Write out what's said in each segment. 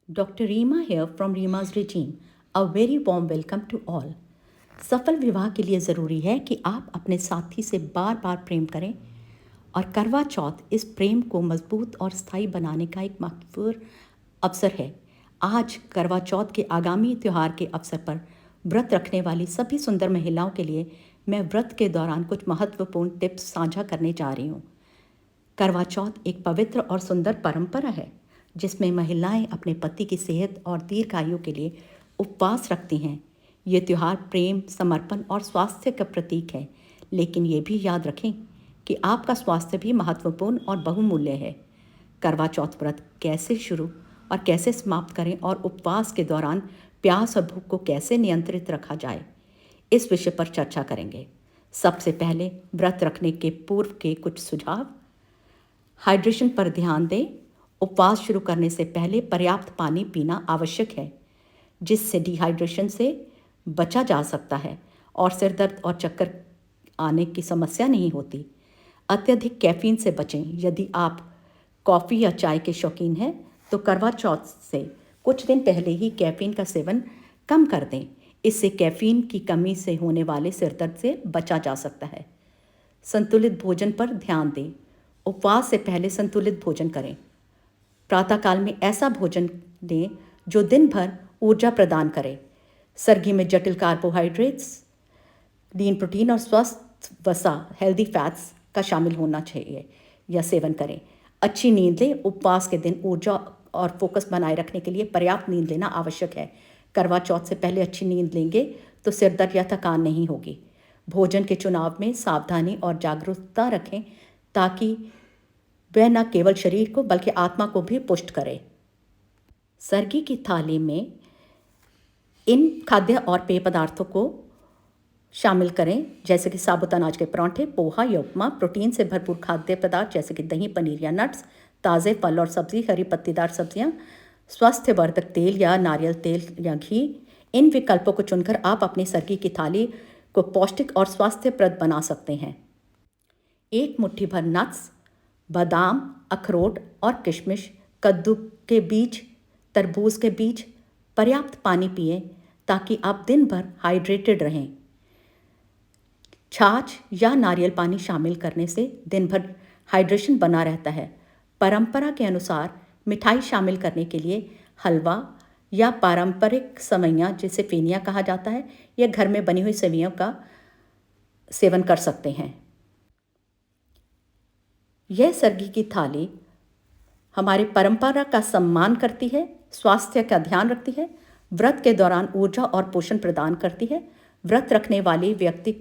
Dr. Reema here from Reema's Routine. A very warm welcome to all. सफल विवाह के लिए ज़रूरी है कि आप अपने साथी से बार बार प्रेम करें और करवा चौथ इस प्रेम को मजबूत और स्थायी बनाने का एक महत्वपूर्ण अवसर है। आज करवा चौथ के आगामी त्यौहार के अवसर पर व्रत रखने वाली सभी सुंदर महिलाओं के लिए मैं व्रत के दौरान कुछ महत्वपूर्ण टिप्स साझा करने जा रही हूँ। करवा चौथ एक पवित्र और सुंदर परंपरा है जिसमें महिलाएं अपने पति की सेहत और दीर्घायु के लिए उपवास रखती हैं। ये त्यौहार प्रेम, समर्पण और स्वास्थ्य का प्रतीक है, लेकिन ये भी याद रखें कि आपका स्वास्थ्य भी महत्वपूर्ण और बहुमूल्य है। करवा चौथ व्रत कैसे शुरू और कैसे समाप्त करें और उपवास के दौरान प्यास और भूख को कैसे नियंत्रित रखा जाए, इस विषय पर चर्चा करेंगे। सबसे पहले व्रत रखने के पूर्व के कुछ सुझाव। हाइड्रेशन पर ध्यान दें। उपवास शुरू करने से पहले पर्याप्त पानी पीना आवश्यक है, जिससे डिहाइड्रेशन से बचा जा सकता है और सिर दर्द और चक्कर आने की समस्या नहीं होती। अत्यधिक कैफीन से बचें। यदि आप कॉफ़ी या चाय के शौकीन हैं तो करवा चौथ से कुछ दिन पहले ही कैफीन का सेवन कम कर दें। इससे कैफीन की कमी से होने वाले सिर दर्द से बचा जा सकता है। संतुलित भोजन पर ध्यान दें। उपवास से पहले संतुलित भोजन करें। प्रातःकाल में ऐसा भोजन दें जो दिन भर ऊर्जा प्रदान करे। सर्गी में जटिल कार्बोहाइड्रेट्स, लीन प्रोटीन और स्वस्थ वसा हेल्दी फैट्स का शामिल होना चाहिए या सेवन करें। अच्छी नींद लें। उपवास के दिन ऊर्जा और फोकस बनाए रखने के लिए पर्याप्त नींद लेना आवश्यक है। करवा चौथ से पहले अच्छी नींद लेंगे तो सिर दर्द या थकान नहीं होगी। भोजन के चुनाव में सावधानी और जागरूकता रखें ताकि वह न केवल शरीर को बल्कि आत्मा को भी पुष्ट करे। सर्गी की थाली में इन खाद्य और पेय पदार्थों को शामिल करें, जैसे कि साबुत अनाज के परांठे, पोहा या उपमा, प्रोटीन से भरपूर खाद्य पदार्थ जैसे कि दही, पनीर या नट्स, ताज़े फल और सब्जी, हरी पत्तीदार सब्जियां, स्वास्थ्यवर्धक तेल या नारियल तेल या घी। इन विकल्पों को चुनकर आप अपनी सर्गी की थाली को पौष्टिक और स्वास्थ्यप्रद बना सकते हैं। एक मुट्ठी भर नट्स, बादाम, अखरोट और किशमिश, कद्दू के बीज, तरबूज के बीज। पर्याप्त पानी पिएं ताकि आप दिन भर हाइड्रेटेड रहें। छाछ या नारियल पानी शामिल करने से दिन भर हाइड्रेशन बना रहता है। परंपरा के अनुसार मिठाई शामिल करने के लिए हलवा या पारंपरिक सेवइयां, जिसे फेनिया कहा जाता है, या घर में बनी हुई सेवइयों का सेवन कर सकते हैं। यह सर्गी की थाली हमारी परंपरा का सम्मान करती है, स्वास्थ्य का ध्यान रखती है, व्रत के दौरान ऊर्जा और पोषण प्रदान करती है। व्रत रखने वाले व्यक्ति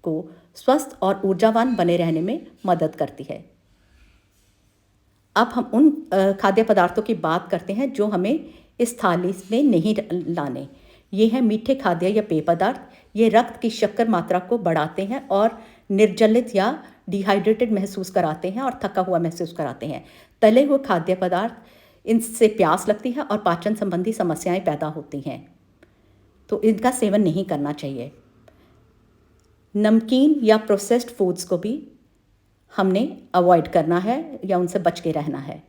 को स्वस्थ और ऊर्जावान बने रहने में मदद करती है। अब हम उन खाद्य पदार्थों की बात करते हैं जो हमें इस थाली में नहीं लाने। ये हैं मीठे खाद्य या पेय पदार्थ। ये रक्त की शक्कर मात्रा को बढ़ाते हैं और निर्जलित या डिहाइड्रेटेड महसूस कराते हैं और थका हुआ महसूस कराते हैं। तले हुए खाद्य पदार्थ, इनसे प्यास लगती है और पाचन संबंधी समस्याएं पैदा होती हैं, तो इनका सेवन नहीं करना चाहिए। नमकीन या प्रोसेस्ड फूड्स को भी हमने अवॉइड करना है या उनसे बच के रहना है।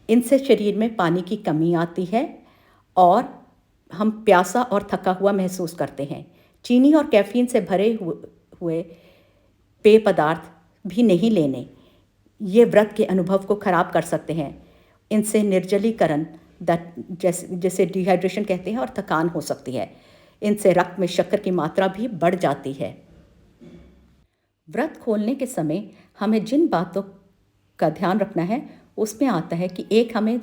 इनसे शरीर में पानी की कमी आती है और हम प्यासा और थका हुआ महसूस करते हैं। चीनी और कैफीन से भरे हुए पेय पदार्थ भी नहीं लेने। ये व्रत के अनुभव को खराब कर सकते हैं। इनसे निर्जलीकरण, जैसे डिहाइड्रेशन कहते हैं, और थकान हो सकती है। इनसे रक्त में शक्कर की मात्रा भी बढ़ जाती है। व्रत खोलने के समय हमें जिन बातों का ध्यान रखना है उसमें आता है कि एक, हमें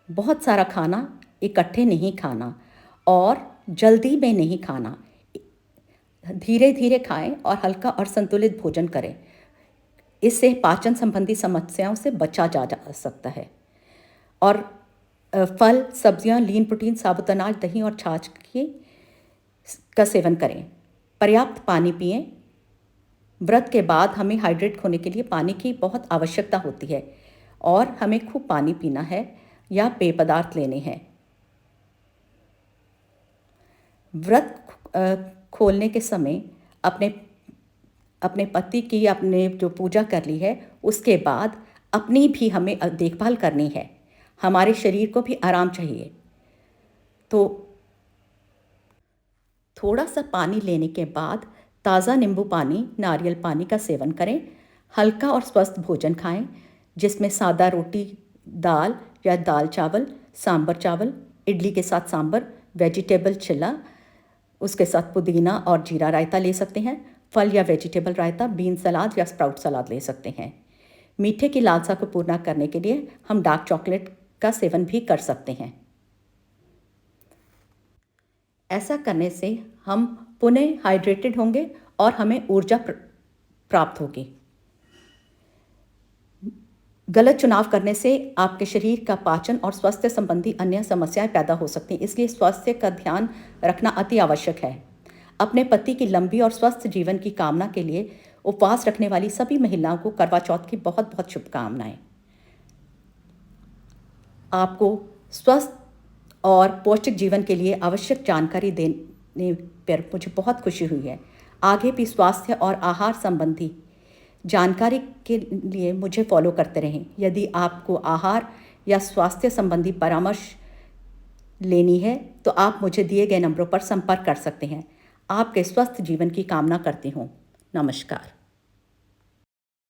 बहुत सारा खाना इकट्ठे नहीं खाना और जल्दी में नहीं खाना। धीरे धीरे खाएं और हल्का और संतुलित भोजन करें। इससे पाचन संबंधी समस्याओं से बचा जा सकता है। और फल, सब्जियां, लीन प्रोटीन, साबुत अनाज, दही और छाछ का सेवन करें। पर्याप्त पानी पिएं। व्रत के बाद हमें हाइड्रेट होने के लिए पानी की बहुत आवश्यकता होती है और हमें खूब पानी पीना है या पेय पदार्थ लेने हैं। व्रत खोलने के समय अपने पति की आपने जो पूजा कर ली है उसके बाद अपनी भी हमें देखभाल करनी है। हमारे शरीर को भी आराम चाहिए। तो थोड़ा सा पानी लेने के बाद ताज़ा नींबू पानी, नारियल पानी का सेवन करें। हल्का और स्वस्थ भोजन खाएं, जिसमें सादा रोटी, दाल या दाल चावल, सांभर चावल, इडली के साथ सांभर, वेजिटेबल चिल्ला, उसके साथ पुदीना और जीरा रायता ले सकते हैं। फल या वेजिटेबल रायता, बीन सलाद या स्प्राउट सलाद ले सकते हैं। मीठे की लालसा को पूरा करने के लिए हम डार्क चॉकलेट का सेवन भी कर सकते हैं। ऐसा करने से हम पुनः हाइड्रेटेड होंगे और हमें ऊर्जा प्राप्त होगी। गलत चुनाव करने से आपके शरीर का पाचन और स्वास्थ्य संबंधी अन्य समस्याएं पैदा हो सकती हैं, इसलिए स्वास्थ्य का ध्यान रखना अति आवश्यक है। अपने पति की लंबी और स्वस्थ जीवन की कामना के लिए उपवास रखने वाली सभी महिलाओं को करवा चौथ की बहुत बहुत शुभकामनाएं। आपको स्वस्थ और पौष्टिक जीवन के लिए आवश्यक जानकारी देने पर मुझे बहुत खुशी हुई है। आगे भी स्वास्थ्य और आहार संबंधी जानकारी के लिए मुझे फॉलो करते रहें। यदि आपको आहार या स्वास्थ्य संबंधी परामर्श लेनी है तो आप मुझे दिए गए नंबरों पर संपर्क कर सकते हैं। आपके स्वस्थ जीवन की कामना करती हूँ। नमस्कार।